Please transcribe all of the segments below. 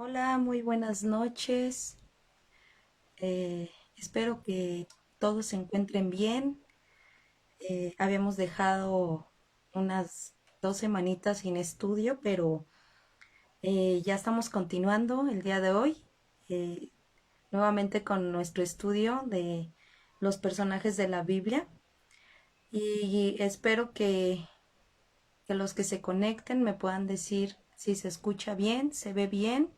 Hola, muy buenas noches. Espero que todos se encuentren bien. Habíamos dejado unas 2 semanitas sin estudio, pero ya estamos continuando el día de hoy, eh, nuevamente con nuestro estudio de los personajes de la Biblia. Y espero que los que se conecten me puedan decir si se escucha bien, se ve bien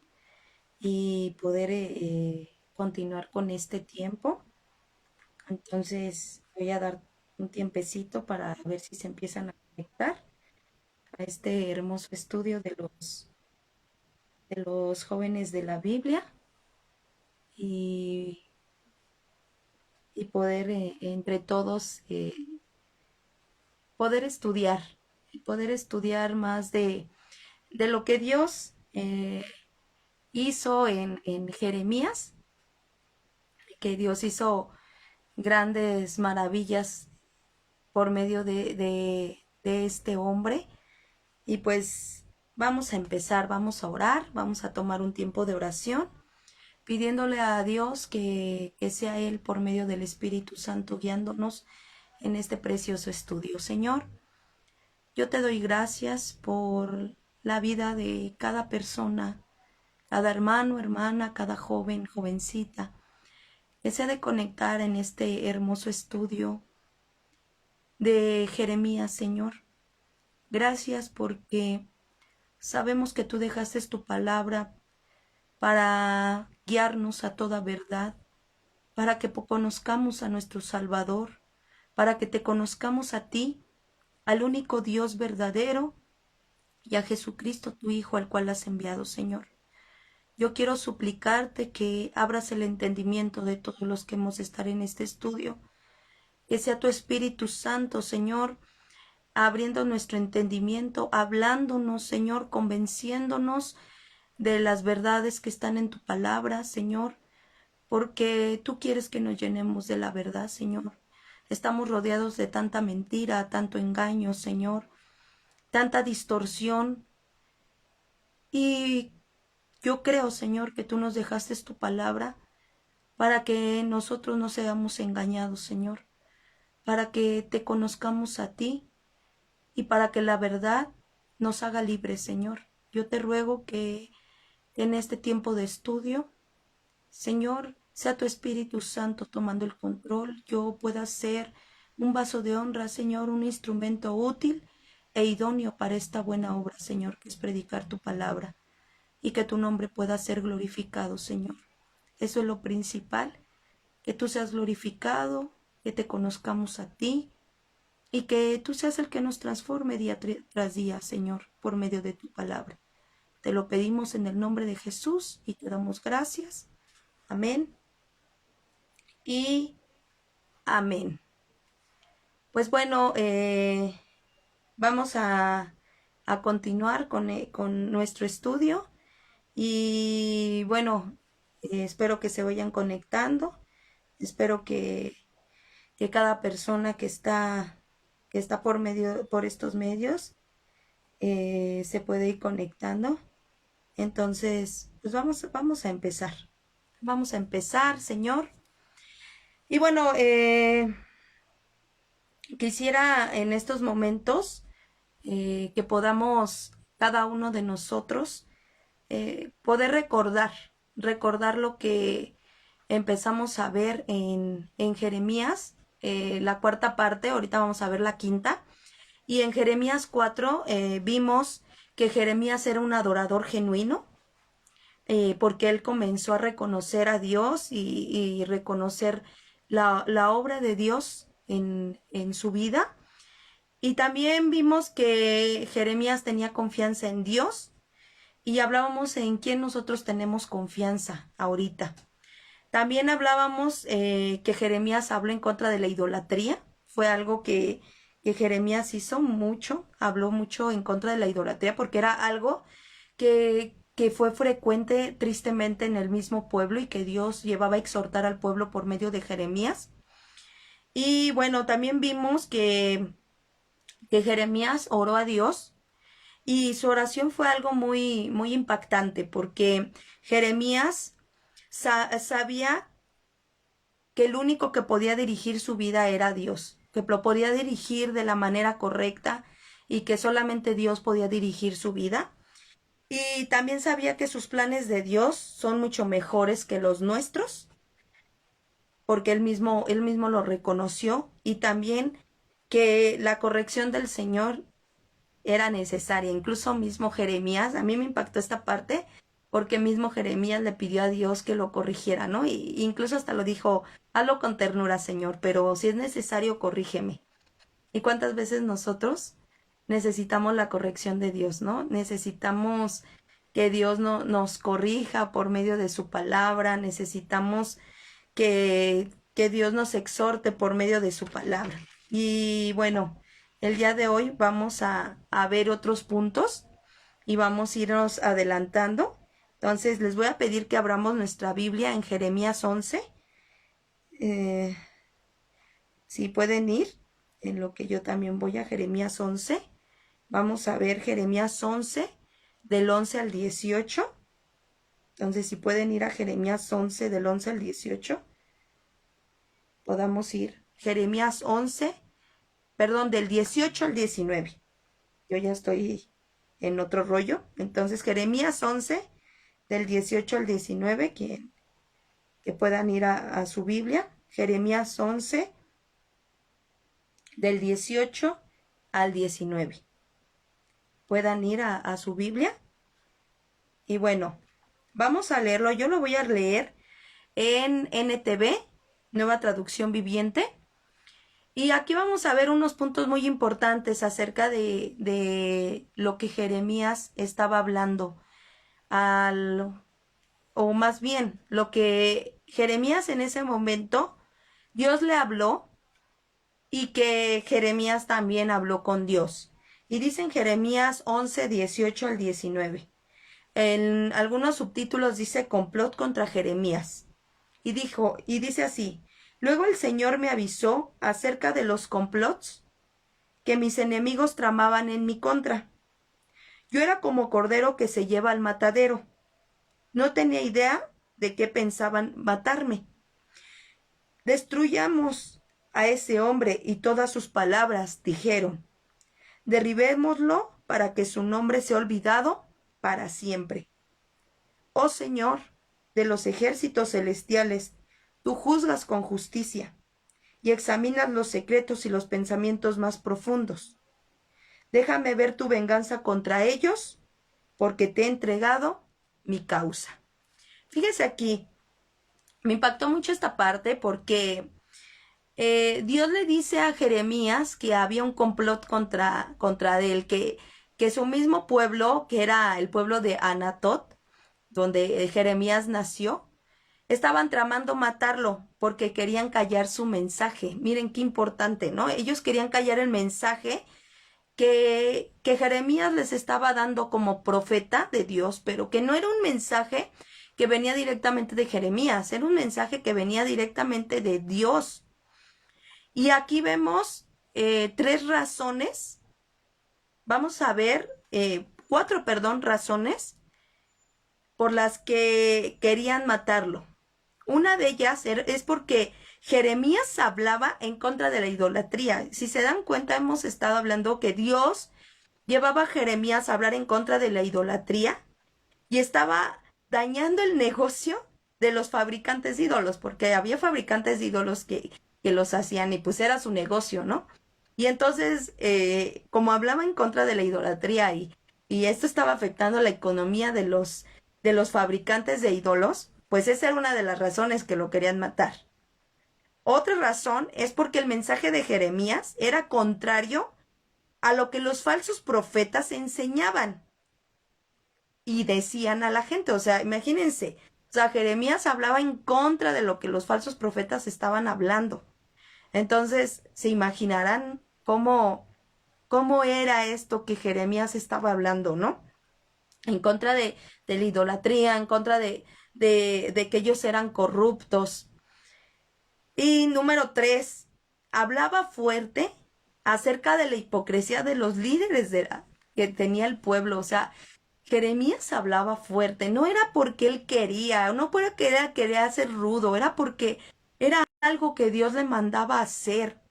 y poder continuar con este tiempo. Entonces voy a dar un tiempecito para ver si se empiezan a conectar a este hermoso estudio de los jóvenes de la Biblia y, y poder entre todos poder estudiar, poder estudiar más de lo que Dios hizo en Jeremías, que Dios hizo grandes maravillas por medio de este hombre. Y pues vamos a empezar, vamos a orar, vamos a tomar un tiempo de oración, pidiéndole a Dios que sea Él por medio del Espíritu Santo guiándonos en este precioso estudio. Señor, yo te doy gracias por la vida de cada persona, cada hermano, hermana, cada joven, jovencita, que se ha de conectar en este hermoso estudio de Jeremías, Señor. Gracias porque sabemos que tú dejaste tu palabra para guiarnos a toda verdad, para que conozcamos a nuestro Salvador, para que te conozcamos a ti, al único Dios verdadero, y a Jesucristo tu Hijo, al cual has enviado, Señor. Yo quiero suplicarte que abras el entendimiento de todos los que hemos de estar en este estudio, que sea tu Espíritu Santo, Señor, abriendo nuestro entendimiento, hablándonos, Señor, convenciéndonos de las verdades que están en tu palabra, Señor, porque tú quieres que nos llenemos de la verdad, Señor. Estamos rodeados de tanta mentira, tanto engaño, Señor, tanta distorsión. Y yo creo, Señor, que tú nos dejaste tu palabra para que nosotros no seamos engañados, Señor, para que te conozcamos a ti y para que la verdad nos haga libres, Señor. Yo te ruego que en este tiempo de estudio, Señor, sea tu Espíritu Santo tomando el control, yo pueda ser un vaso de honra, Señor, un instrumento útil e idóneo para esta buena obra, Señor, que es predicar tu palabra y que tu nombre pueda ser glorificado, Señor. Eso es lo principal, que tú seas glorificado, que te conozcamos a ti y que tú seas el que nos transforme día tras día, Señor, por medio de tu palabra. Te lo pedimos en el nombre de Jesús y te damos gracias. Amén y amén. Pues bueno, vamos a continuar con nuestro estudio y bueno, espero que se vayan conectando, espero que cada persona que está por estos medios se puede ir conectando. Entonces, pues vamos a empezar. Vamos a empezar, Señor. Y bueno, quisiera en estos momentos que podamos cada uno de nosotros poder recordar lo que empezamos a ver en Jeremías, la cuarta parte, ahorita vamos a ver la quinta, y en Jeremías 4 vimos que Jeremías era un adorador genuino, porque él comenzó a reconocer a Dios y reconocer la obra de Dios en su vida. Y también vimos que Jeremías tenía confianza en Dios y hablábamos en quién nosotros tenemos confianza ahorita. También hablábamos que Jeremías habló en contra de la idolatría. Fue algo que Jeremías hizo mucho, habló mucho en contra de la idolatría porque era algo que fue frecuente tristemente en el mismo pueblo y que Dios llevaba a exhortar al pueblo por medio de Jeremías. Y bueno, también vimos que Jeremías oró a Dios Y su oración fue algo muy, muy impactante porque Jeremías sabía que el único que podía dirigir su vida era Dios, que lo podía dirigir de la manera correcta y que solamente Dios podía dirigir su vida. Y también sabía que sus planes de Dios son mucho mejores que los nuestros, porque él mismo lo reconoció, y también que la corrección del Señor era necesaria. Incluso mismo Jeremías, a mí me impactó esta parte, porque mismo Jeremías le pidió a Dios que lo corrigiera, ¿no? Y incluso hasta lo dijo, hazlo con ternura, Señor, pero si es necesario, corrígeme. ¿Y cuántas veces nosotros necesitamos la corrección de Dios, ¿no? Necesitamos que Dios nos corrija por medio de su palabra, necesitamos que Dios nos exhorte por medio de su palabra. Y bueno, el día de hoy vamos a ver otros puntos y vamos a irnos adelantando. Entonces les voy a pedir que abramos nuestra Biblia en Jeremías 11. Eh, si pueden ir, en lo que yo también voy a Jeremías 11. Vamos a ver Jeremías 11, del 11 al 18. Entonces, si pueden ir a Jeremías 11, del 11 al 18, podamos ir. Jeremías 11, perdón, del 18 al 19. Yo ya estoy en otro rollo. Entonces, Jeremías 11, del 18 al 19, que puedan ir a su Biblia. Jeremías 11, del 18 al 19. Puedan ir a su Biblia. Y bueno, vamos a leerlo. Yo lo voy a leer en NTV, Nueva Traducción Viviente. Y aquí vamos a ver unos puntos muy importantes acerca de lo que Jeremías estaba hablando. O más bien, lo que Jeremías en ese momento, Dios le habló y que Jeremías también habló con Dios. Y dice en Jeremías 11, 18 al 19. En algunos subtítulos dice complot contra Jeremías. Y dice así: luego el Señor me avisó acerca de los complots que mis enemigos tramaban en mi contra. Yo era como cordero que se lleva al matadero. No tenía idea de qué pensaban matarme. Destruyamos a ese hombre y todas sus palabras, dijeron. Derribémoslo para que su nombre sea olvidado para siempre. Oh Señor de los ejércitos celestiales, tú juzgas con justicia y examinas los secretos y los pensamientos más profundos. Déjame ver tu venganza contra ellos, porque te he entregado mi causa. Fíjese aquí, me impactó mucho esta parte porque Dios le dice a Jeremías que había un complot contra él, que su mismo pueblo, que era el pueblo de Anatot, donde Jeremías nació, estaban tramando matarlo porque querían callar su mensaje. Miren qué importante, ¿no? Ellos querían callar el mensaje que Jeremías les estaba dando como profeta de Dios, pero que no era un mensaje que venía directamente de Jeremías, era un mensaje que venía directamente de Dios. Y aquí vemos tres razones, vamos a ver cuatro, perdón, razones por las que querían matarlo. Una de ellas es porque Jeremías hablaba en contra de la idolatría. Si se dan cuenta, hemos estado hablando que Dios llevaba a Jeremías a hablar en contra de la idolatría y estaba dañando el negocio de los fabricantes de ídolos, porque había fabricantes de ídolos que los hacían y pues era su negocio, ¿no? Y entonces, como hablaba en contra de la idolatría y esto estaba afectando la economía de los fabricantes de ídolos, pues esa era una de las razones que lo querían matar. Otra razón es porque el mensaje de Jeremías era contrario a lo que los falsos profetas enseñaban y decían a la gente. O sea, imagínense, o sea, Jeremías hablaba en contra de lo que los falsos profetas estaban hablando. Entonces, se imaginarán cómo era esto que Jeremías estaba hablando, ¿no? En contra de la idolatría, en contra de que ellos eran corruptos. Y número 3, hablaba fuerte acerca de la hipocresía de los líderes que tenía el pueblo. O sea, Jeremías hablaba fuerte, no era porque él quería, no porque él quería ser rudo, era porque era algo que Dios le mandaba hacer,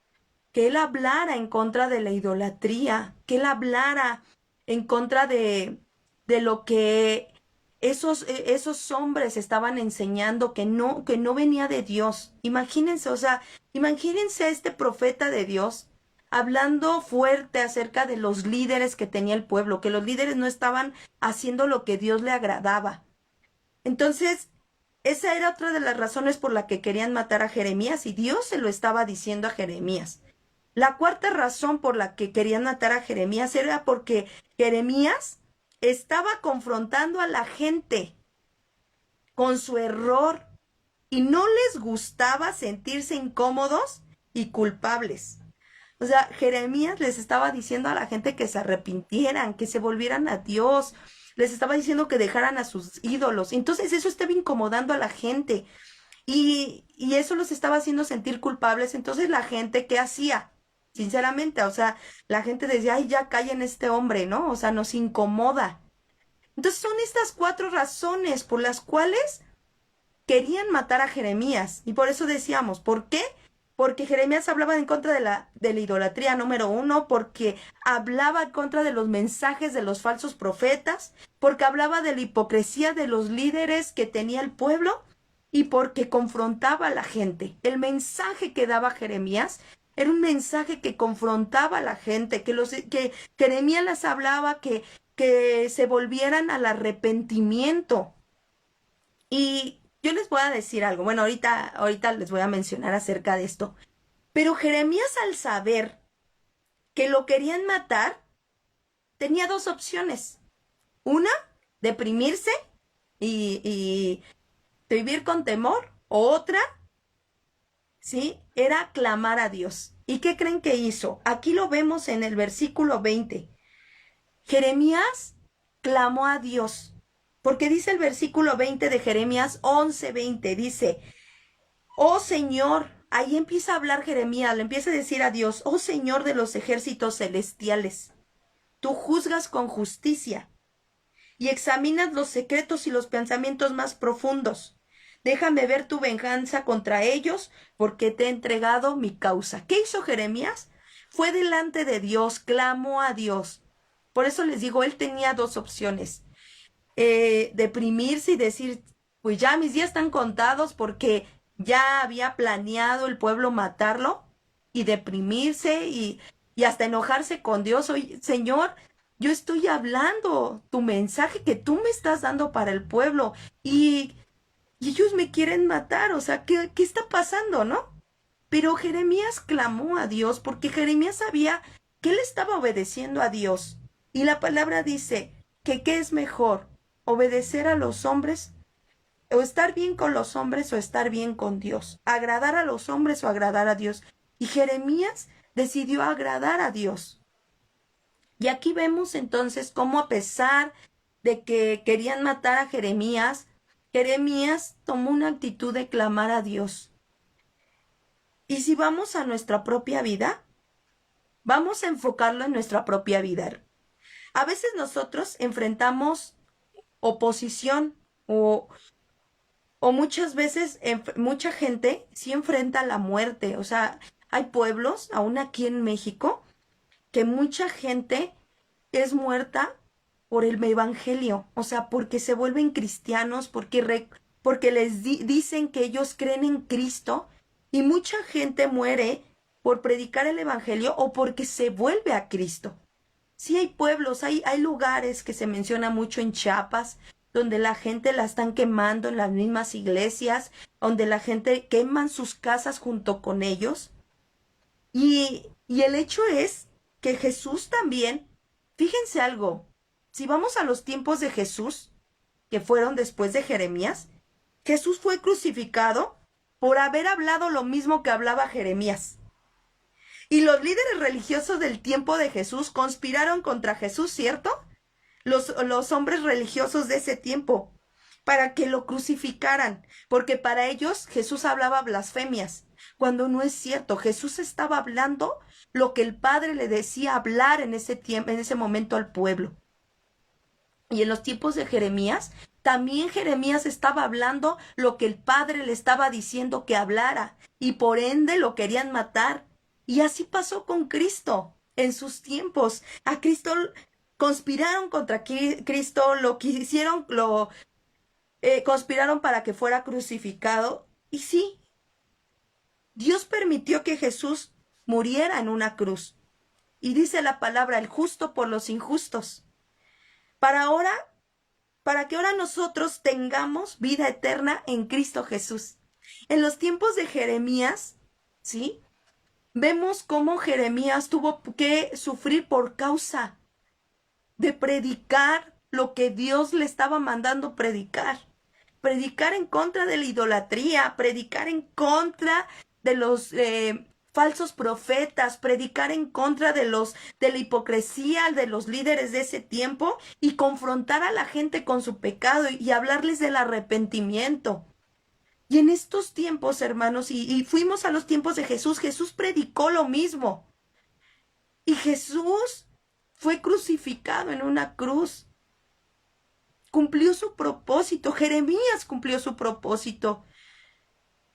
que él hablara en contra de la idolatría, que él hablara en contra de lo que esos hombres estaban enseñando que no venía de Dios. Imagínense, o sea, imagínense a este profeta de Dios hablando fuerte acerca de los líderes que tenía el pueblo, que los líderes no estaban haciendo lo que Dios le agradaba. Entonces, esa era otra de las razones por la que querían matar a Jeremías y Dios se lo estaba diciendo a Jeremías. La cuarta razón por la que querían matar a Jeremías era porque Jeremías estaba confrontando a la gente con su error y no les gustaba sentirse incómodos y culpables. O sea, Jeremías les estaba diciendo a la gente que se arrepintieran, que se volvieran a Dios, les estaba diciendo que dejaran a sus ídolos. Entonces eso estaba incomodando a la gente y eso los estaba haciendo sentir culpables. Entonces la gente, ¿qué hacía? Sinceramente, o sea, la gente decía, ay, ya callen este hombre, ¿no? O sea, nos incomoda. Entonces son estas cuatro razones por las cuales querían matar a Jeremías. Y por eso decíamos, ¿por qué? Porque Jeremías hablaba en contra de la idolatría, número uno, porque hablaba en contra de los mensajes de los falsos profetas, porque hablaba de la hipocresía de los líderes que tenía el pueblo y porque confrontaba a la gente. El mensaje que daba Jeremías era un mensaje que confrontaba a la gente, que Jeremías les hablaba que se volvieran al arrepentimiento. Y yo les voy a decir algo. Bueno, ahorita les voy a mencionar acerca de esto. Pero Jeremías, al saber que lo querían matar, tenía dos opciones. Una, deprimirse y vivir con temor. O otra, ¿sí? Era clamar a Dios. ¿Y qué creen que hizo? Aquí lo vemos en el versículo 20. Jeremías clamó a Dios. Porque dice el versículo 20 de Jeremías 11:20, dice, oh Señor, ahí empieza a hablar Jeremías, le empieza a decir a Dios, oh Señor de los ejércitos celestiales, tú juzgas con justicia y examinas los secretos y los pensamientos más profundos. Déjame ver tu venganza contra ellos, porque te he entregado mi causa. ¿Qué hizo Jeremías? Fue delante de Dios, clamó a Dios. Por eso les digo, él tenía dos opciones. Deprimirse y decir, pues ya mis días están contados porque ya había planeado el pueblo matarlo, y deprimirse y hasta enojarse con Dios. Oye, Señor, yo estoy hablando tu mensaje que tú me estás dando para el pueblo y ellos me quieren matar. O sea, ¿qué está pasando, no? Pero Jeremías clamó a Dios porque Jeremías sabía que él estaba obedeciendo a Dios. Y la palabra dice que ¿qué es mejor? ¿Obedecer a los hombres? ¿O estar bien con los hombres o estar bien con Dios? ¿Agradar a los hombres o agradar a Dios? Y Jeremías decidió agradar a Dios. Y aquí vemos entonces cómo, a pesar de que querían matar a Jeremías, Jeremías tomó una actitud de clamar a Dios. Y si vamos a nuestra propia vida, vamos a enfocarlo en nuestra propia vida. A veces nosotros enfrentamos oposición o muchas veces mucha gente sí enfrenta la muerte. O sea, hay pueblos, aún aquí en México, que mucha gente es muerta por el evangelio. O sea, porque se vuelven cristianos, porque les dicen que ellos creen en Cristo, y mucha gente muere por predicar el evangelio o porque se vuelve a Cristo. Sí, hay pueblos, hay lugares que se menciona mucho en Chiapas, donde la gente la están quemando en las mismas iglesias, donde la gente queman sus casas junto con ellos. Y el hecho es que Jesús también, fíjense algo, si vamos a los tiempos de Jesús, que fueron después de Jeremías, Jesús fue crucificado por haber hablado lo mismo que hablaba Jeremías. Y los líderes religiosos del tiempo de Jesús conspiraron contra Jesús, ¿cierto? Los hombres religiosos de ese tiempo. para que lo crucificaran, porque para ellos Jesús hablaba blasfemias, cuando no es cierto. Jesús estaba hablando lo que el Padre le decía hablar en ese tiempo, en ese momento al pueblo. Y en los tiempos de Jeremías, también Jeremías estaba hablando lo que el Padre le estaba diciendo que hablara, y por ende lo querían matar. Y así pasó con Cristo en sus tiempos. A Cristo conspiraron contra Cristo, lo quisieron, lo conspiraron para que fuera crucificado. Y sí, Dios permitió que Jesús muriera en una cruz. Y dice la palabra, el justo por los injustos. Para ahora, para que ahora nosotros tengamos vida eterna en Cristo Jesús. En los tiempos de Jeremías, ¿sí? Vemos cómo Jeremías tuvo que sufrir por causa de predicar lo que Dios le estaba mandando predicar. Predicar en contra de la idolatría, predicar en contra de los falsos profetas, predicar en contra de la hipocresía de los líderes de ese tiempo y confrontar a la gente con su pecado y hablarles del arrepentimiento. Y en estos tiempos, hermanos, y fuimos a los tiempos de Jesús, Jesús predicó lo mismo. Y Jesús fue crucificado en una cruz. Cumplió su propósito. Jeremías cumplió su propósito.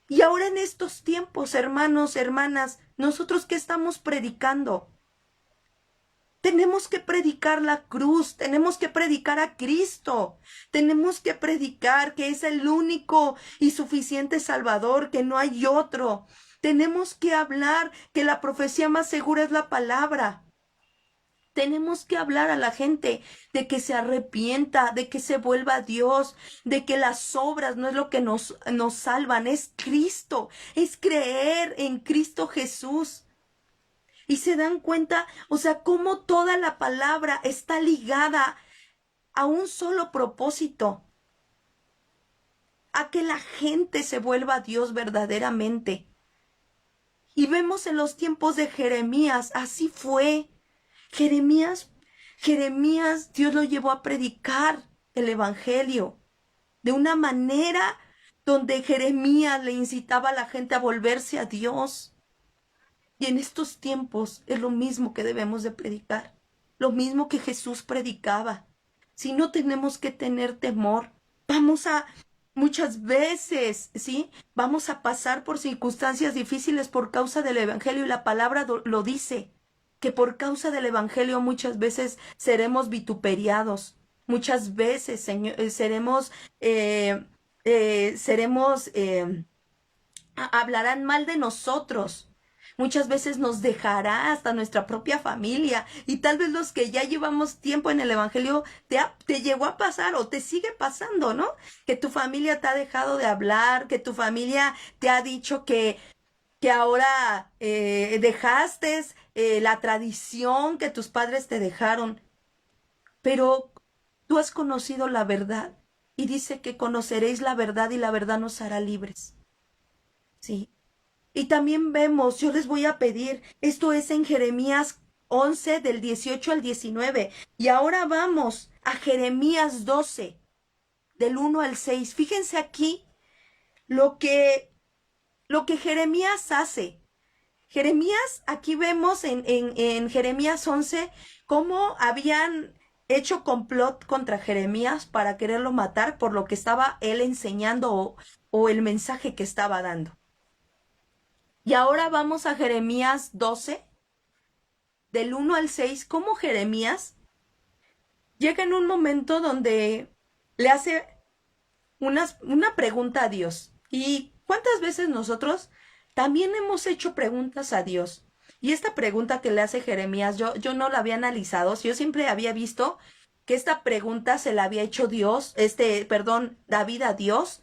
Y ahora en estos tiempos, hermanos, hermanas, nosotros ¿qué estamos predicando? Tenemos que predicar la cruz, tenemos que predicar a Cristo, tenemos que predicar que es el único y suficiente Salvador, que no hay otro. Tenemos que hablar que la profecía más segura es la palabra. Tenemos que hablar a la gente de que se arrepienta, de que se vuelva a Dios, de que las obras no es lo que nos salvan, es Cristo, es creer en Cristo Jesús. Y se dan cuenta, o sea, cómo toda la palabra está ligada a un solo propósito, a que la gente se vuelva a Dios verdaderamente. Y vemos en los tiempos de Jeremías, así fue. Jeremías, Dios lo llevó a predicar el evangelio de una manera donde Jeremías le incitaba a la gente a volverse a Dios. Y en estos tiempos es lo mismo que debemos de predicar, lo mismo que Jesús predicaba. Si no tenemos que tener temor, muchas veces, ¿sí? Vamos a pasar por circunstancias difíciles por causa del evangelio y la palabra lo dice, que por causa del evangelio muchas veces seremos vituperiados, muchas veces hablarán mal de nosotros. Muchas veces nos dejará hasta nuestra propia familia y tal vez los que ya llevamos tiempo en el evangelio te llegó a pasar o te sigue pasando, ¿no? Que tu familia te ha dejado de hablar, que tu familia te ha dicho que ahora dejaste la tradición que tus padres te dejaron. Pero tú has conocido la verdad y dice que conoceréis la verdad y la verdad nos hará libres. Sí. Y también vemos, yo les voy a pedir, esto es en Jeremías 11 del 18 al 19. Y ahora vamos a Jeremías 12 del 1 al 6. Fíjense aquí lo que Jeremías hace. Jeremías, aquí vemos en Jeremías 11 cómo habían hecho complot contra Jeremías para quererlo matar por lo que estaba él enseñando o el mensaje que estaba dando. Y ahora vamos a Jeremías 12, del 1 al 6, cómo Jeremías llega en un momento donde le hace una pregunta a Dios. ¿Y cuántas veces nosotros también hemos hecho preguntas a Dios? Y esta pregunta que le hace Jeremías, yo no la había analizado, yo siempre había visto que esta pregunta se la había hecho David a Dios,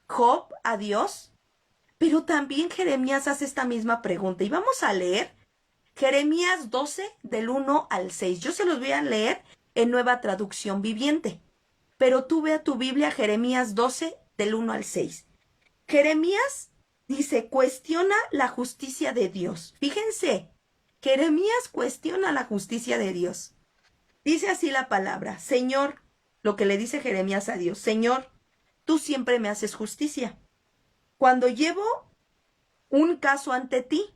Job a Dios, pero también Jeremías hace esta misma pregunta. Y vamos a leer Jeremías 12 del 1 al 6. Yo se los voy a leer en Nueva Traducción Viviente, pero tú ve a tu Biblia Jeremías 12 del 1 al 6. Jeremías dice, cuestiona la justicia de Dios. Fíjense, Jeremías cuestiona la justicia de Dios. Dice así la palabra, Señor, lo que le dice Jeremías a Dios, Señor, tú siempre me haces justicia. Cuando llevo un caso ante ti,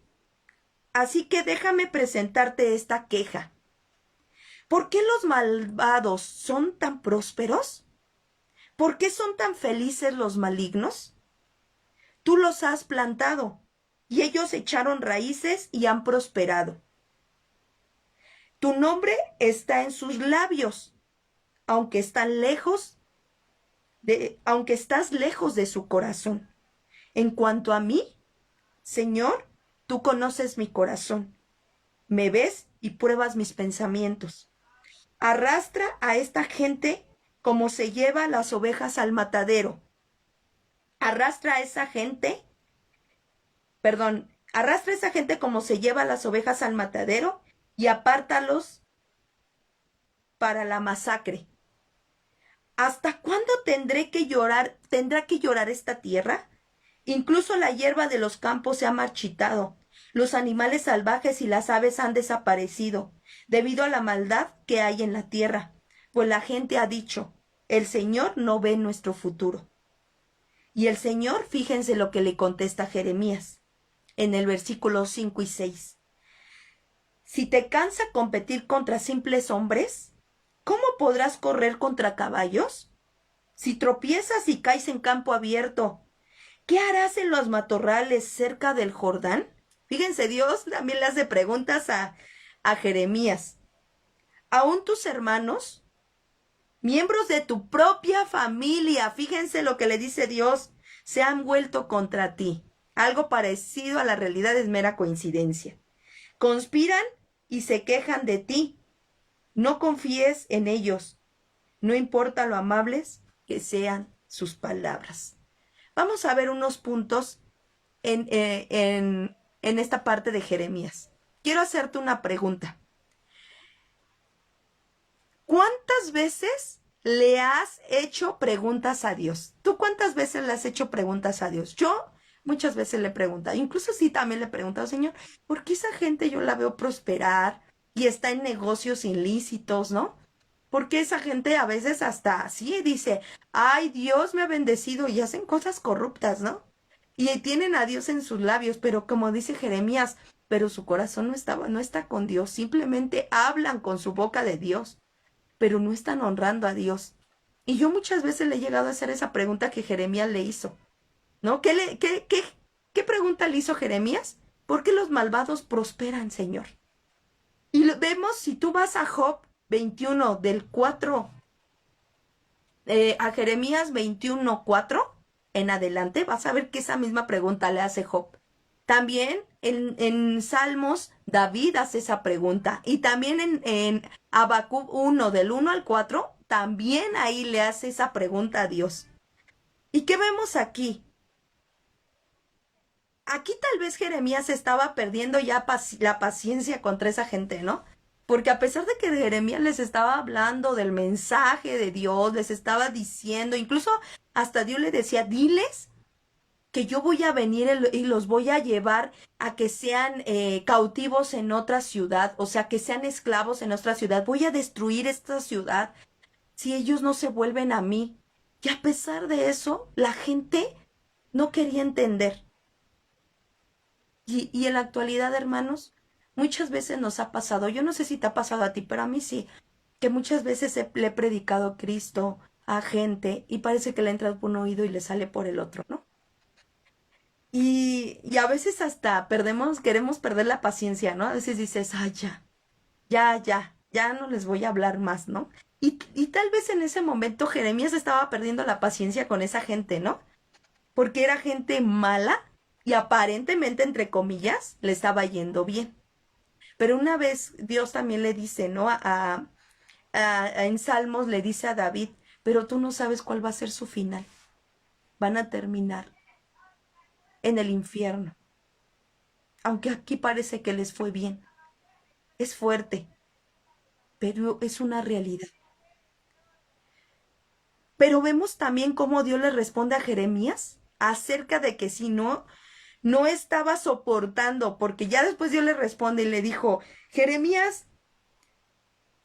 así que déjame presentarte esta queja. ¿Por qué los malvados son tan prósperos? ¿Por qué son tan felices los malignos? Tú los has plantado, y ellos echaron raíces y han prosperado. Tu nombre está en sus labios, aunque aunque estás lejos de su corazón. En cuanto a mí, Señor, tú conoces mi corazón, me ves y pruebas mis pensamientos. Arrastra a esta gente como se lleva las ovejas al matadero. Arrastra a esa gente, arrastra a esa gente como se lleva las ovejas al matadero y apártalos para la masacre. ¿Hasta cuándo tendrá que llorar esta tierra? Incluso la hierba de los campos se ha marchitado. Los animales salvajes y las aves han desaparecido debido a la maldad que hay en la tierra, pues la gente ha dicho, el Señor no ve nuestro futuro. Y el Señor, fíjense lo que le contesta Jeremías en el versículo 5 y 6. Si te cansa competir contra simples hombres, ¿cómo podrás correr contra caballos? Si tropiezas y caes en campo abierto, ¿qué harás en los matorrales cerca del Jordán? Fíjense, Dios también le hace preguntas a Jeremías. Aún tus hermanos, miembros de tu propia familia, fíjense lo que le dice Dios, se han vuelto contra ti. Algo parecido a la realidad es mera coincidencia. Conspiran y se quejan de ti. No confíes en ellos. No importa lo amables que sean sus palabras. Vamos a ver unos puntos en esta parte de Jeremías. Quiero hacerte una pregunta. ¿Cuántas veces le has hecho preguntas a Dios? ¿Tú cuántas veces le has hecho preguntas a Dios? Yo muchas veces le he preguntado, incluso sí también le he preguntado, Señor, ¿por qué esa gente yo la veo prosperar y está en negocios ilícitos, ¿no? Porque esa gente a veces hasta así dice, ay, Dios me ha bendecido y hacen cosas corruptas, ¿no? Y tienen a Dios en sus labios, pero como dice Jeremías, pero su corazón no está con Dios, simplemente hablan con su boca de Dios, pero no están honrando a Dios. Y yo muchas veces le he llegado a hacer esa pregunta que Jeremías le hizo, ¿no? ¿Qué pregunta le hizo Jeremías? ¿Por qué los malvados prosperan, Señor? Y lo vemos, si tú vas a Job 21 del 4, a Jeremías 21, 4, en adelante, vas a ver que esa misma pregunta le hace Job. También en Salmos, David hace esa pregunta. Y también en Habacuc 1, del 1 al 4, también ahí le hace esa pregunta a Dios. ¿Y qué vemos aquí? Aquí tal vez Jeremías estaba perdiendo ya la paciencia contra esa gente, ¿no? Porque a pesar de que Jeremías les estaba hablando del mensaje de Dios, les estaba diciendo, incluso hasta Dios le decía, diles que yo voy a venir y los voy a llevar a que sean cautivos en otra ciudad, o sea, que sean esclavos en otra ciudad. Voy a destruir esta ciudad si ellos no se vuelven a mí. Y a pesar de eso, la gente no quería entender. Y en la actualidad, hermanos, muchas veces nos ha pasado, yo no sé si te ha pasado a ti, pero a mí sí, que muchas veces le he predicado a Cristo a gente y parece que le entra por un oído y le sale por el otro, ¿no? Y a veces hasta queremos perder la paciencia, ¿no? A veces dices, ay, ya no les voy a hablar más, ¿no? Y tal vez en ese momento Jeremías estaba perdiendo la paciencia con esa gente, ¿no? Porque era gente mala y aparentemente, entre comillas, le estaba yendo bien. Pero una vez Dios también le dice, ¿no? En Salmos le dice a David, pero tú no sabes cuál va a ser su final. Van a terminar en el infierno. Aunque aquí parece que les fue bien. Es fuerte, pero es una realidad. Pero vemos también cómo Dios le responde a Jeremías acerca de que si no estaba soportando, porque ya después Dios le responde y le dijo, Jeremías,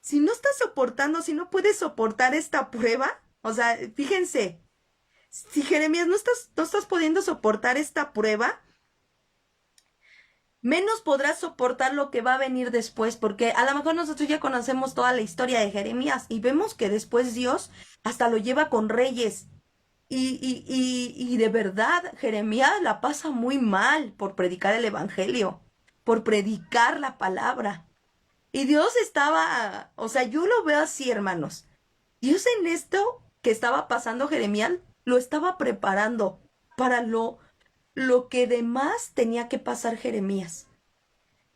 si no estás soportando, si no puedes soportar esta prueba, o sea, fíjense, Si Jeremías no estás pudiendo soportar esta prueba, menos podrás soportar lo que va a venir después, porque a lo mejor nosotros ya conocemos toda la historia de Jeremías y vemos que después Dios hasta lo lleva con reyes. Y de verdad, Jeremías la pasa muy mal por predicar el evangelio, por predicar la palabra. Y Dios estaba, o sea, yo lo veo así, hermanos. Dios en esto que estaba pasando Jeremías lo estaba preparando para lo que demás tenía que pasar Jeremías.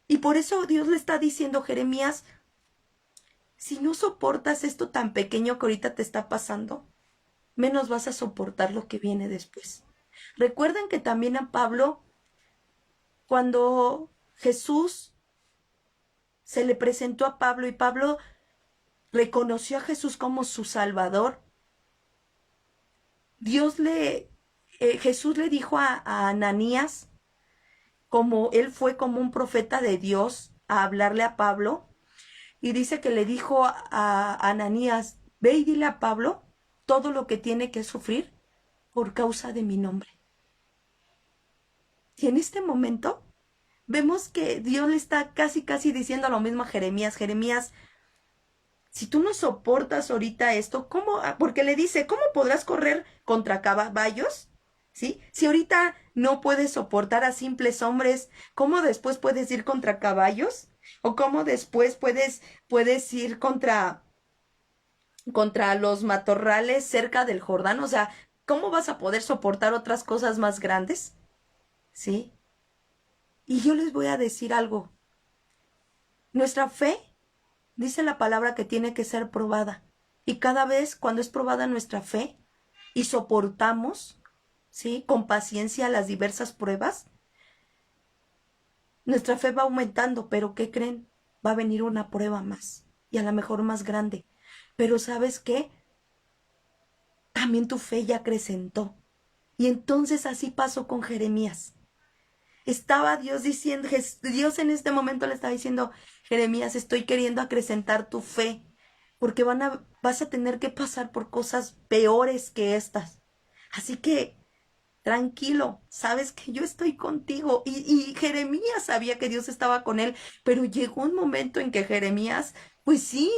Y por eso Dios le está diciendo, Jeremías, si no soportas esto tan pequeño que ahorita te está pasando, menos vas a soportar lo que viene después. Recuerden que también a Pablo, cuando Jesús se le presentó a Pablo y Pablo reconoció a Jesús como su Salvador, Jesús le dijo a Ananías, como él fue como un profeta de Dios a hablarle a Pablo, y dice que le dijo a Ananías, ve y dile a Pablo todo lo que tiene que sufrir por causa de mi nombre. Y en este momento vemos que Dios le está casi diciendo lo mismo a Jeremías. Jeremías, si tú no soportas ahorita esto, ¿cómo? Porque le dice, ¿cómo podrás correr contra caballos? ¿Sí? Si ahorita no puedes soportar a simples hombres, ¿cómo después puedes ir contra caballos? ¿O cómo después puedes ir contra los matorrales cerca del Jordán? O sea, ¿cómo vas a poder soportar otras cosas más grandes? ¿Sí? Y yo les voy a decir algo. Nuestra fe, dice la palabra, que tiene que ser probada. Y cada vez cuando es probada nuestra fe y soportamos, ¿sí?, con paciencia las diversas pruebas, nuestra fe va aumentando, pero ¿qué creen? Va a venir una prueba más y a lo mejor más grande. Pero ¿sabes qué? También tu fe ya acrecentó. Y entonces así pasó con Jeremías. Estaba Dios diciendo, Dios en este momento le estaba diciendo, Jeremías, estoy queriendo acrecentar tu fe, porque vas a tener que pasar por cosas peores que estas. Así que, tranquilo, sabes que yo estoy contigo. Y Jeremías sabía que Dios estaba con él, pero llegó un momento en que Jeremías, pues sí,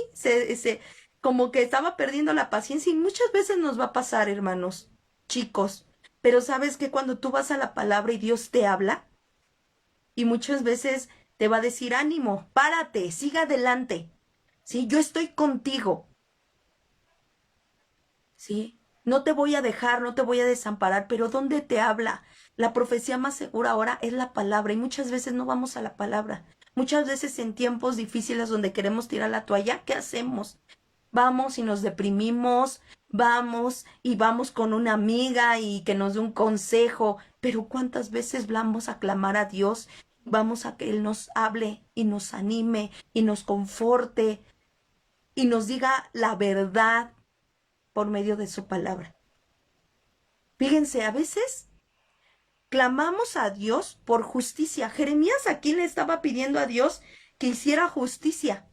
como que estaba perdiendo la paciencia y muchas veces nos va a pasar, hermanos, chicos. Pero sabes que cuando tú vas a la palabra y Dios te habla, y muchas veces te va a decir, ánimo, párate, siga adelante. Sí, yo estoy contigo. Sí, no te voy a dejar, no te voy a desamparar, pero ¿dónde te habla? La profecía más segura ahora es la palabra y muchas veces no vamos a la palabra. Muchas veces en tiempos difíciles donde queremos tirar la toalla, ¿qué hacemos? Vamos y nos deprimimos, vamos con una amiga y que nos dé un consejo, pero ¿cuántas veces vamos a clamar a Dios? Vamos a que Él nos hable y nos anime y nos conforte y nos diga la verdad por medio de su palabra. Fíjense, a veces clamamos a Dios por justicia. Jeremías aquí le estaba pidiendo a Dios que hiciera justicia.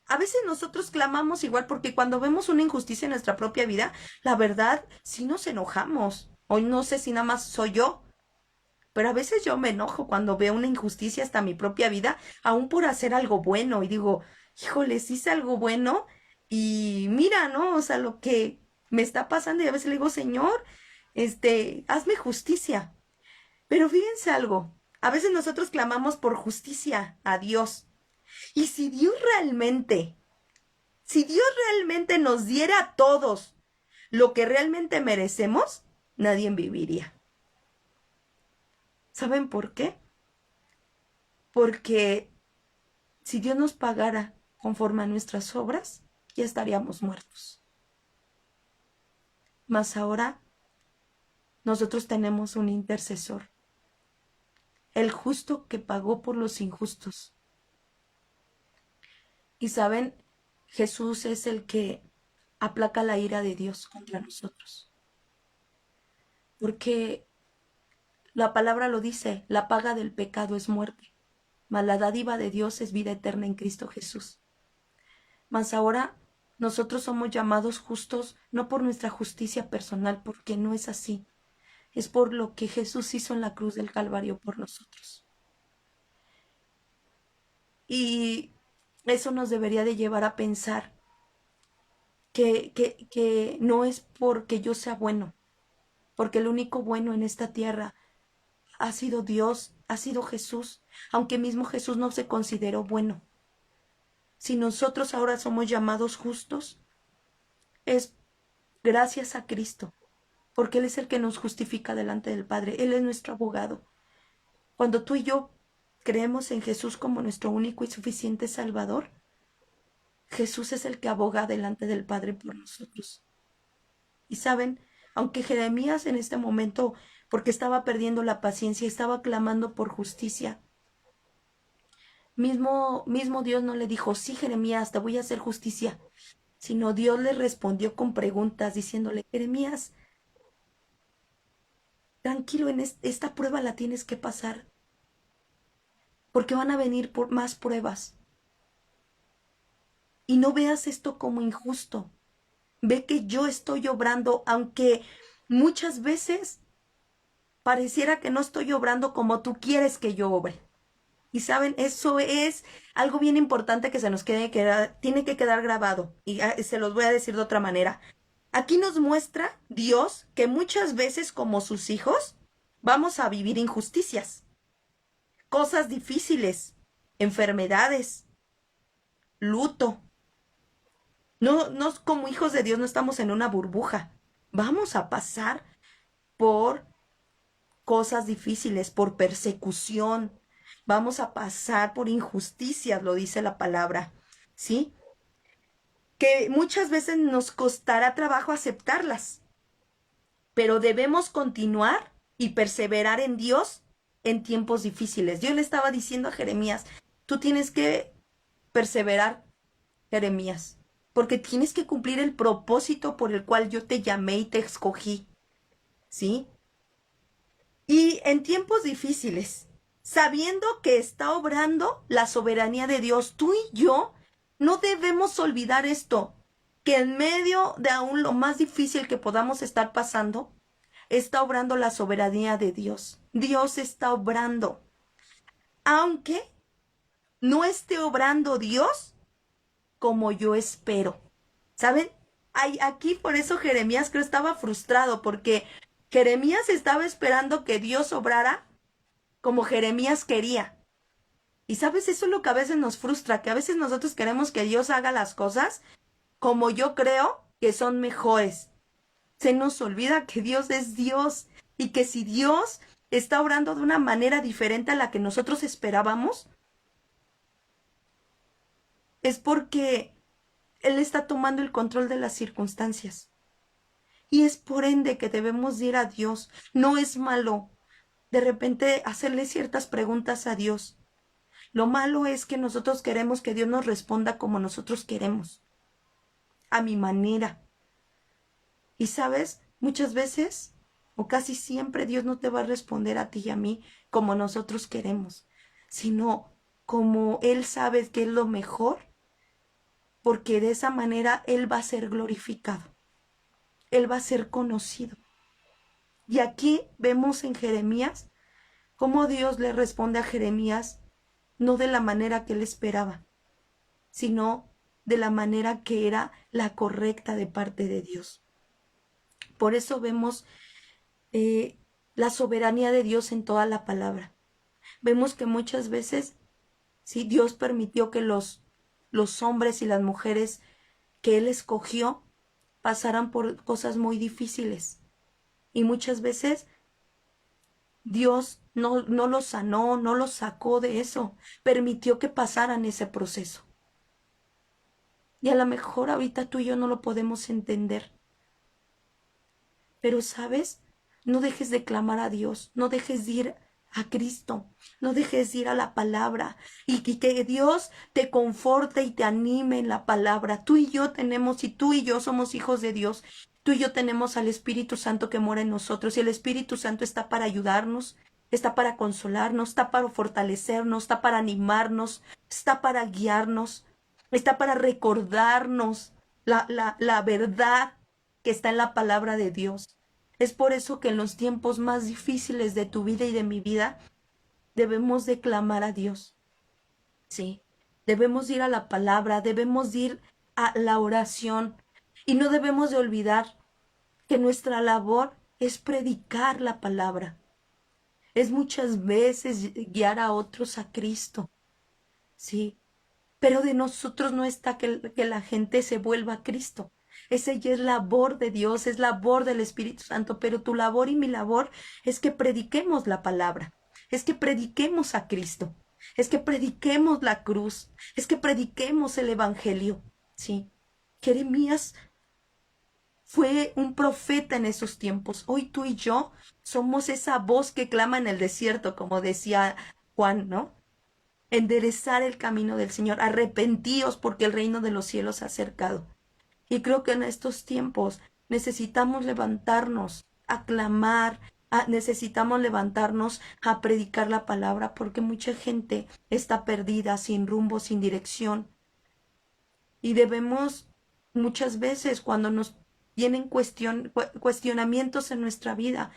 A veces nosotros clamamos igual porque cuando vemos una injusticia en nuestra propia vida, la verdad, sí nos enojamos. O no sé si nada más soy yo, pero a veces yo me enojo cuando veo una injusticia hasta mi propia vida, aún por hacer algo bueno. Y digo, híjoles, hice algo bueno y mira, ¿no? O sea, lo que me está pasando y a veces le digo, Señor, hazme justicia. Pero fíjense algo, a veces nosotros clamamos por justicia a Dios. Y si Dios realmente nos diera a todos lo que realmente merecemos, nadie viviría. ¿Saben por qué? Porque si Dios nos pagara conforme a nuestras obras, ya estaríamos muertos. Mas ahora nosotros tenemos un intercesor, el justo que pagó por los injustos. Y saben, Jesús es el que aplaca la ira de Dios contra nosotros. Porque la palabra lo dice, la paga del pecado es muerte, mas la dádiva de Dios es vida eterna en Cristo Jesús. Mas ahora Nosotros somos llamados justos no por nuestra justicia personal, porque no es así. Es por lo que Jesús hizo en la cruz del Calvario por nosotros. Y eso nos debería de llevar a pensar que no es porque yo sea bueno, porque el único bueno en esta tierra ha sido Dios, ha sido Jesús, aunque mismo Jesús no se consideró bueno. Si nosotros ahora somos llamados justos, es gracias a Cristo, porque Él es el que nos justifica delante del Padre, Él es nuestro abogado. Cuando tú y yo creemos en Jesús como nuestro único y suficiente Salvador, Jesús es el que aboga delante del Padre por nosotros. Y saben, aunque Jeremías en este momento, porque estaba perdiendo la paciencia, estaba clamando por justicia, mismo Dios no le dijo, sí, Jeremías, te voy a hacer justicia, sino Dios le respondió con preguntas, diciéndole, Jeremías, tranquilo, en esta prueba la tienes que pasar, porque van a venir por más pruebas. Y no veas esto como injusto. Ve que yo estoy obrando, aunque muchas veces pareciera que no estoy obrando como tú quieres que yo obre. Y saben, eso es algo bien importante que se nos tiene que quedar grabado. Y se los voy a decir de otra manera. Aquí nos muestra Dios que muchas veces como sus hijos vamos a vivir injusticias, cosas difíciles, enfermedades, luto. No, como hijos de Dios no estamos en una burbuja. Vamos a pasar por cosas difíciles, por persecución. Vamos a pasar por injusticias, lo dice la palabra. ¿Sí? Que muchas veces nos costará trabajo aceptarlas, pero debemos continuar y perseverar en Dios en tiempos difíciles. Dios le estaba diciendo a Jeremías, tú tienes que perseverar, Jeremías, porque tienes que cumplir el propósito por el cual yo te llamé y te escogí, ¿sí? Y en tiempos difíciles, sabiendo que está obrando la soberanía de Dios, tú y yo no debemos olvidar esto, que en medio de aún lo más difícil que podamos estar pasando, está obrando la soberanía de Dios. Dios está obrando. Aunque no esté obrando Dios como yo espero. ¿Saben? Aquí por eso Jeremías creo estaba frustrado, porque Jeremías estaba esperando que Dios obrara como Jeremías quería. Y sabes, eso es lo que a veces nos frustra, que a veces nosotros queremos que Dios haga las cosas como yo creo que son mejores. Se nos olvida que Dios es Dios y que si Dios está obrando de una manera diferente a la que nosotros esperábamos, es porque Él está tomando el control de las circunstancias. Y es por ende que debemos ir a Dios. No es malo de repente hacerle ciertas preguntas a Dios. Lo malo es que nosotros queremos que Dios nos responda como nosotros queremos, a mi manera. Y sabes, muchas veces o casi siempre Dios no te va a responder a ti y a mí como nosotros queremos, sino como Él sabe que es lo mejor, porque de esa manera Él va a ser glorificado, Él va a ser conocido. Y aquí vemos en Jeremías cómo Dios le responde a Jeremías no de la manera que él esperaba, sino de la manera que era la correcta de parte de Dios. Por eso vemos la soberanía de Dios en toda la palabra. Vemos que muchas veces, sí, Dios permitió que los hombres y las mujeres que Él escogió pasaran por cosas muy difíciles. Y muchas veces Dios no los sanó, no los sacó de eso, permitió que pasaran ese proceso. Y a lo mejor ahorita tú y yo no lo podemos entender. Pero, ¿sabes? No dejes de clamar a Dios, no dejes de ir a Cristo, no dejes de ir a la palabra y que Dios te conforte y te anime en la palabra. Tú y yo tenemos, y tú y yo somos hijos de Dios, tú y yo tenemos al Espíritu Santo que mora en nosotros y el Espíritu Santo está para ayudarnos, está para consolarnos, está para fortalecernos, está para animarnos, está para guiarnos, está para recordarnos la verdad que está en la palabra de Dios. Es por eso que en los tiempos más difíciles de tu vida y de mi vida, debemos de clamar a Dios. Sí, debemos ir a la palabra, debemos ir a la oración y no debemos de olvidar que nuestra labor es predicar la palabra. Es muchas veces guiar a otros a Cristo. Sí, pero de nosotros no está que la gente se vuelva a Cristo. Esa ya es labor de Dios, es labor del Espíritu Santo, pero tu labor y mi labor es que prediquemos la palabra, es que prediquemos a Cristo, es que prediquemos la cruz, es que prediquemos el Evangelio. Sí, Jeremías fue un profeta en esos tiempos. Hoy tú y yo somos esa voz que clama en el desierto, como decía Juan, ¿no? Enderezar el camino del Señor, arrepentíos porque el reino de los cielos se ha acercado. Y creo que en estos tiempos necesitamos levantarnos a clamar, necesitamos levantarnos a predicar la palabra porque mucha gente está perdida, sin rumbo, sin dirección. Y debemos muchas veces cuando nos vienen cuestionamientos en nuestra vida,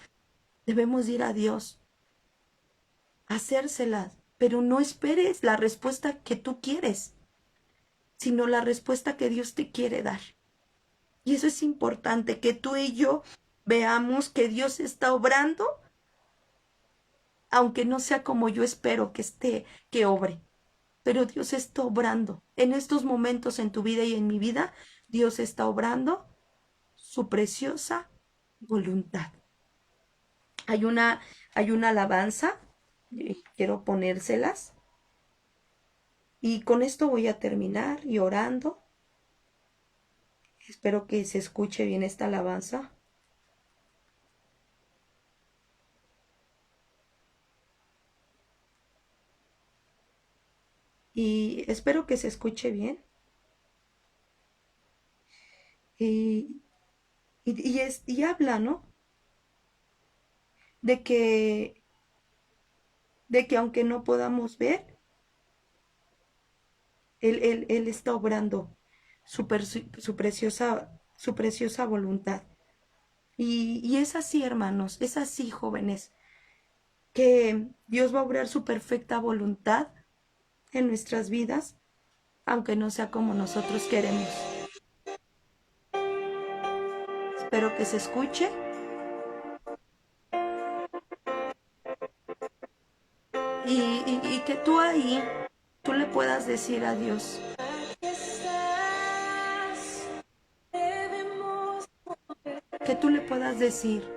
debemos ir a Dios, hacérselas, pero no esperes la respuesta que tú quieres, sino la respuesta que Dios te quiere dar. Y eso es importante, que tú y yo veamos que Dios está obrando, aunque no sea como yo espero que obre. Pero Dios está obrando. En estos momentos en tu vida y en mi vida, Dios está obrando su preciosa voluntad. Hay una alabanza, quiero ponérselas. Y con esto voy a terminar y orando. Espero que se escuche bien esta alabanza. Y espero que se escuche bien. Y habla, ¿no? De que, de que aunque no podamos ver, Él está obrando su preciosa voluntad. Y es así, hermanos, es así, jóvenes, que Dios va a obrar su perfecta voluntad en nuestras vidas, aunque no sea como nosotros queremos. Espero que se escuche. Y que tú ahí, tú le puedas decir a Dios, que tú le puedas decir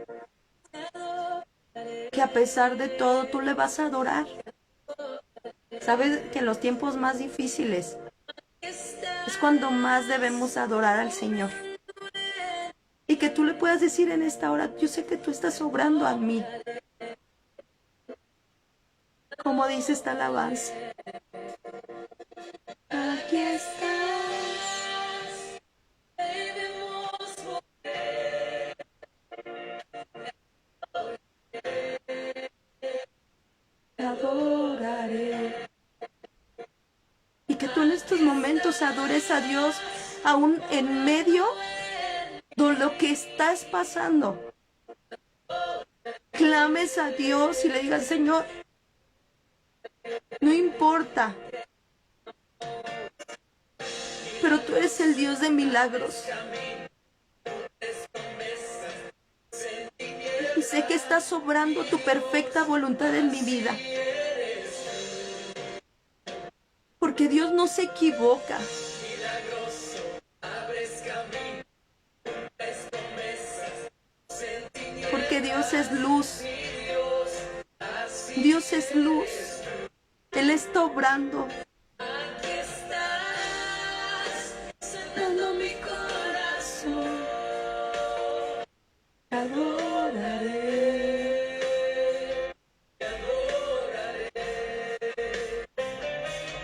que a pesar de todo tú le vas a adorar. Sabes que en los tiempos más difíciles es cuando más debemos adorar al Señor. Y que tú le puedas decir en esta hora, yo sé que tú estás obrando a mí. Como dice esta alabanza. Aquí estás. Te adoraré. Y que tú en estos momentos adores a Dios aún en medio de lo que estás pasando. Clames a Dios y le digas, Señor, no importa, pero tú eres el Dios de milagros. Y sé que estás obrando tu perfecta voluntad en mi vida. Porque Dios no se equivoca. Porque Dios es luz. Dios es luz. Él está obrando. Dando mi corazón. Te adoraré. Te adoraré.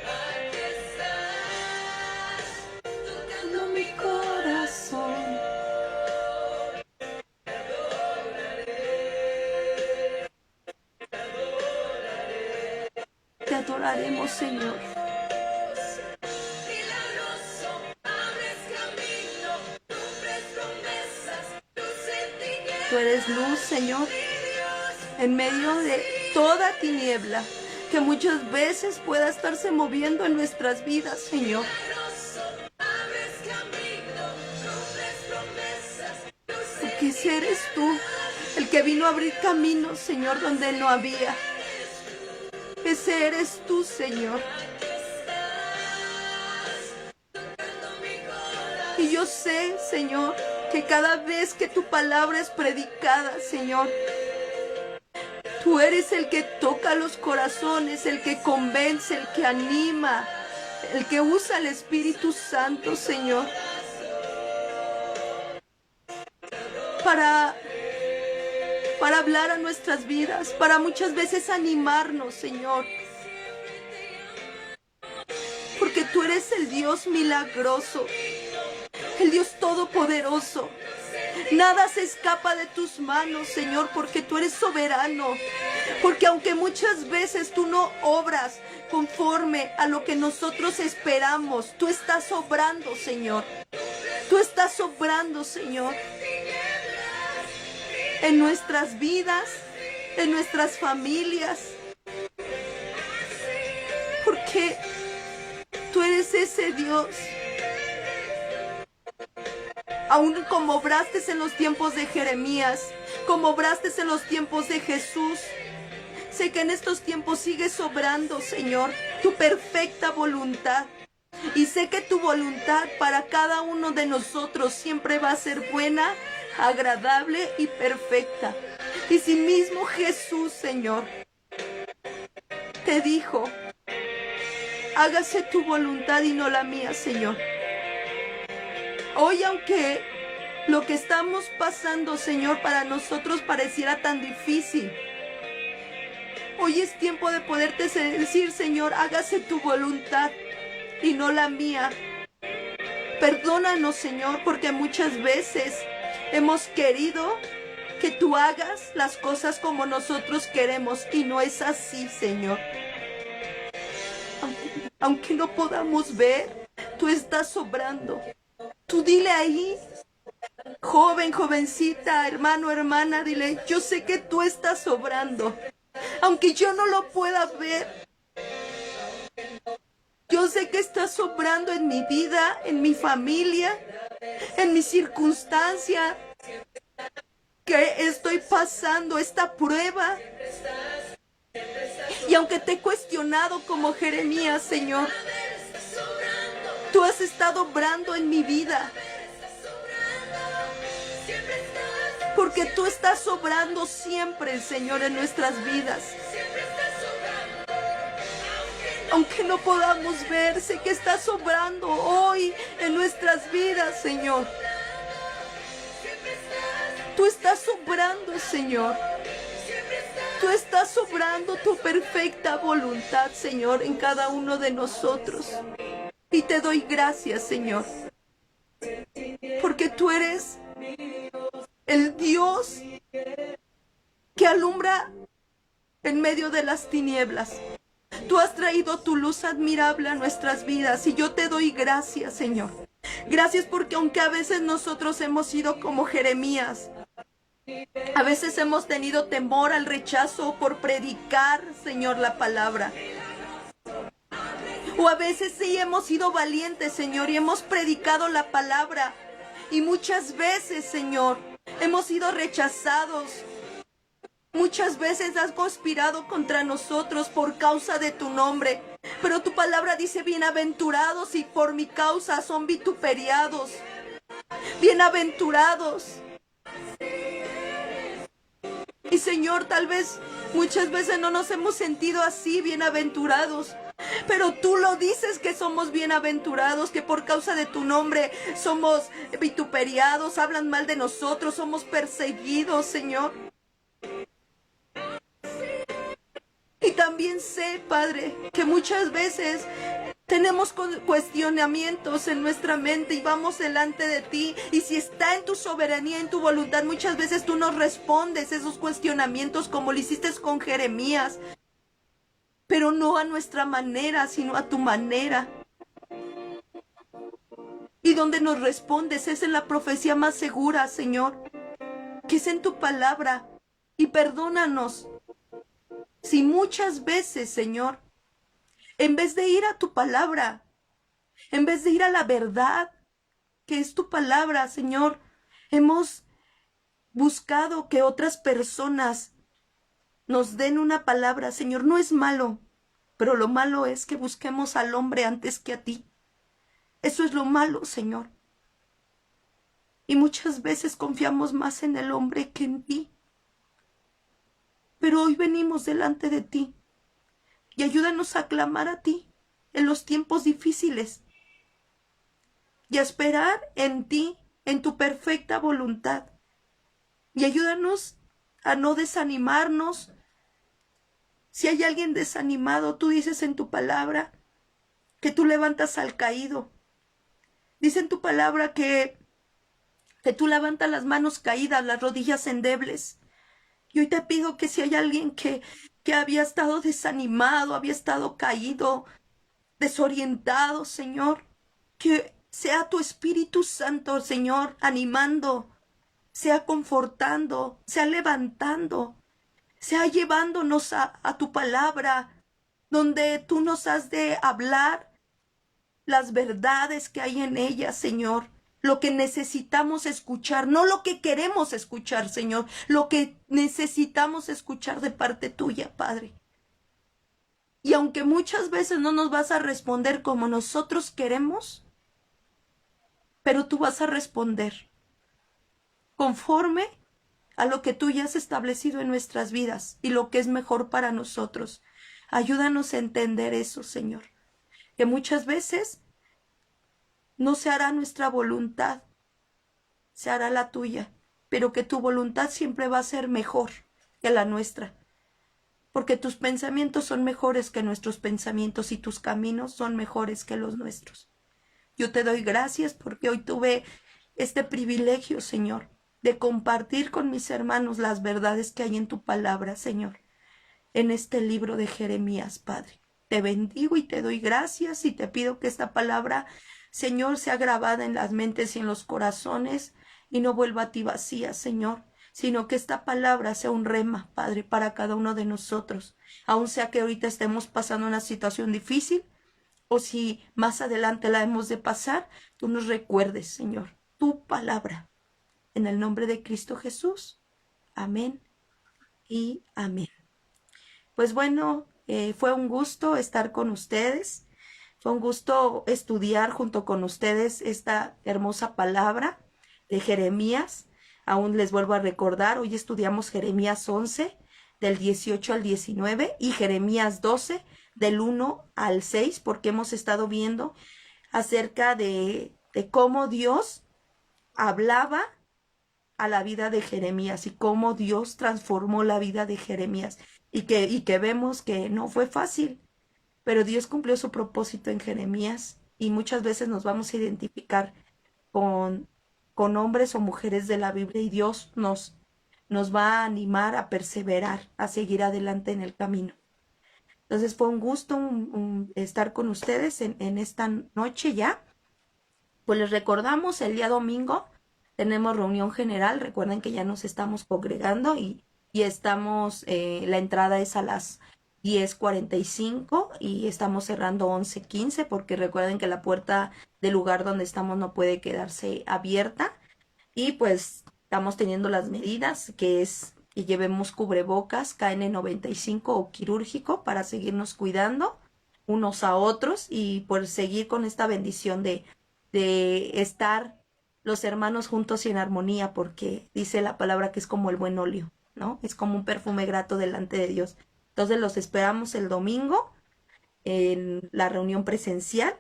Aquí estás, tocando mi corazón. Te adoraré. Te adoraré. Te adoraremos, Señor. Milagroso, abres camino. tú eres luz, Señor, en medio de toda tiniebla que muchas veces pueda estarse moviendo en nuestras vidas, Señor. Porque ese eres tú, el que vino a abrir caminos, Señor, donde no había. Ese eres tú, Señor. Y yo sé, Señor, que cada vez que tu palabra es predicada, Señor, tú eres el que toca los corazones, el que convence, el que anima, el que usa el Espíritu Santo, Señor, para hablar a nuestras vidas, para muchas veces animarnos, Señor. Porque tú eres el Dios milagroso, el Dios todopoderoso. Nada se escapa de tus manos, Señor, porque tú eres soberano. Porque aunque muchas veces tú no obras conforme a lo que nosotros esperamos, tú estás obrando, Señor. Tú estás obrando, Señor, en nuestras vidas, en nuestras familias. Porque tú eres ese Dios. Aún como obraste en los tiempos de Jeremías, como obraste en los tiempos de Jesús, sé que en estos tiempos sigues obrando, Señor, tu perfecta voluntad. Y sé que tu voluntad para cada uno de nosotros siempre va a ser buena, agradable y perfecta. Y si mismo Jesús, Señor, te dijo, hágase tu voluntad y no la mía, Señor. Hoy, aunque lo que estamos pasando, Señor, para nosotros pareciera tan difícil, hoy es tiempo de poderte decir, Señor, hágase tu voluntad y no la mía. Perdónanos, Señor, porque muchas veces hemos querido que tú hagas las cosas como nosotros queremos y no es así, Señor. Aunque no podamos ver, tú estás obrando. Tú dile ahí, joven, jovencita, hermano, hermana, dile, yo sé que tú estás obrando. Aunque yo no lo pueda ver, yo sé que estás obrando en mi vida, en mi familia, en mi circunstancia, que estoy pasando esta prueba. Y aunque te he cuestionado como Jeremías, Señor, tú has estado obrando en mi vida. Porque tú estás obrando siempre, Señor, en nuestras vidas. Aunque no podamos ver, sé que estás obrando hoy en nuestras vidas, Señor. Tú estás obrando, Señor. Tú estás obrando tu perfecta voluntad, Señor, en cada uno de nosotros. Y te doy gracias, Señor, porque tú eres el Dios que alumbra en medio de las tinieblas. Tú has traído tu luz admirable a nuestras vidas y yo te doy gracias, Señor. Gracias porque aunque a veces nosotros hemos sido como Jeremías, a veces hemos tenido temor al rechazo por predicar, Señor, la palabra. O a veces sí hemos sido valientes, Señor, y hemos predicado la palabra. Y muchas veces, Señor, hemos sido rechazados. Muchas veces has conspirado contra nosotros por causa de tu nombre. Pero tu palabra dice, bienaventurados y por mi causa son vituperiados. Bienaventurados. Y Señor, tal vez muchas veces no nos hemos sentido así, bienaventurados. Pero tú lo dices que somos bienaventurados, que por causa de tu nombre somos vituperiados, hablan mal de nosotros, somos perseguidos, Señor. Y también sé, Padre, que muchas veces tenemos cuestionamientos en nuestra mente y vamos delante de ti. Y si está en tu soberanía, en tu voluntad, muchas veces tú nos respondes esos cuestionamientos como lo hiciste con Jeremías. Pero no a nuestra manera, sino a tu manera. Y donde nos respondes es en la profecía más segura, Señor. que es en tu palabra. Y perdónanos si muchas veces, Señor, en vez de ir a tu palabra, en vez de ir a la verdad, que es tu palabra, Señor, hemos buscado que otras personas nos den una palabra. Señor, no es malo, pero lo malo es que busquemos al hombre antes que a ti. Eso es lo malo, Señor. Y muchas veces confiamos más en el hombre que en ti. Pero hoy venimos delante de ti y ayúdanos a clamar a ti en los tiempos difíciles y a esperar en ti, en tu perfecta voluntad. Y ayúdanos a no desanimarnos. Si hay alguien desanimado, tú dices en tu palabra que tú levantas al caído. Dice en tu palabra que tú levantas las manos caídas, las rodillas endebles. Y hoy te pido que si hay alguien que había estado desanimado, había estado caído, desorientado, Señor, que sea tu Espíritu Santo, Señor, animando, sea confortando, sea levantando, sea llevándonos a tu palabra, donde tú nos has de hablar las verdades que hay en ella, Señor. Lo que necesitamos escuchar, no lo que queremos escuchar, Señor, lo que necesitamos escuchar de parte tuya, Padre. Y aunque muchas veces no nos vas a responder como nosotros queremos, pero tú vas a responder conforme a lo que tú ya has establecido en nuestras vidas y lo que es mejor para nosotros. Ayúdanos a entender eso, Señor, que muchas veces no se hará nuestra voluntad, se hará la tuya, pero que tu voluntad siempre va a ser mejor que la nuestra, porque tus pensamientos son mejores que nuestros pensamientos y tus caminos son mejores que los nuestros. Yo te doy gracias porque hoy tuve este privilegio, Señor, de compartir con mis hermanos las verdades que hay en tu palabra, Señor, en este libro de Jeremías, Padre. Te bendigo y te doy gracias y te pido que esta palabra, Señor, sea grabada en las mentes y en los corazones y no vuelva a ti vacía, Señor, sino que esta palabra sea un rema, Padre, para cada uno de nosotros. Aun sea que ahorita estemos pasando una situación difícil o si más adelante la hemos de pasar, tú nos recuerdes, Señor, tu palabra. En el nombre de Cristo Jesús. Amén y amén. Pues bueno, fue un gusto estar con ustedes. Fue un gusto estudiar junto con ustedes esta hermosa palabra de Jeremías. Aún les vuelvo a recordar, hoy estudiamos Jeremías 11, del 18 al 19, y Jeremías 12, del 1 al 6, porque hemos estado viendo acerca de cómo Dios hablaba a la vida de Jeremías y cómo Dios transformó la vida de Jeremías y que vemos que no fue fácil, pero Dios cumplió su propósito en Jeremías y muchas veces nos vamos a identificar con, con hombres o mujeres de la Biblia y Dios nos va a animar a perseverar, a seguir adelante en el camino. Entonces fue un gusto estar con ustedes en esta noche ya. Pues les recordamos, el día domingo tenemos reunión general. Recuerden que ya nos estamos congregando y estamos, la entrada es a las 10:45 y estamos cerrando 11:15 porque recuerden que la puerta del lugar donde estamos no puede quedarse abierta y pues estamos teniendo las medidas que es que llevemos cubrebocas KN95 o quirúrgico para seguirnos cuidando unos a otros y por seguir con esta bendición de estar los hermanos juntos y en armonía, porque dice la palabra que es como el buen óleo, ¿no? Es como un perfume grato delante de Dios. Entonces los esperamos el domingo en la reunión presencial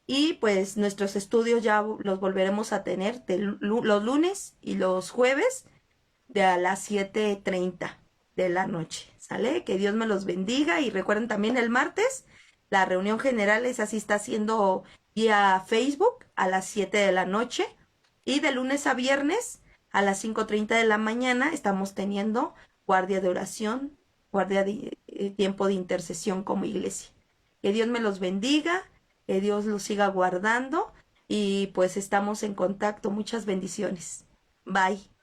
y pues nuestros estudios ya los volveremos a tener los lunes y los jueves de a las 7:30 de la noche, ¿sale? Que Dios me los bendiga y recuerden también el martes la reunión general es así, está haciendo vía Facebook a las 7 de la noche y de lunes a viernes a las 5:30 de la mañana estamos teniendo guardia de oración, guardia de tiempo de intercesión como iglesia. Que Dios me los bendiga, que Dios los siga guardando y pues estamos en contacto. Muchas bendiciones. Bye.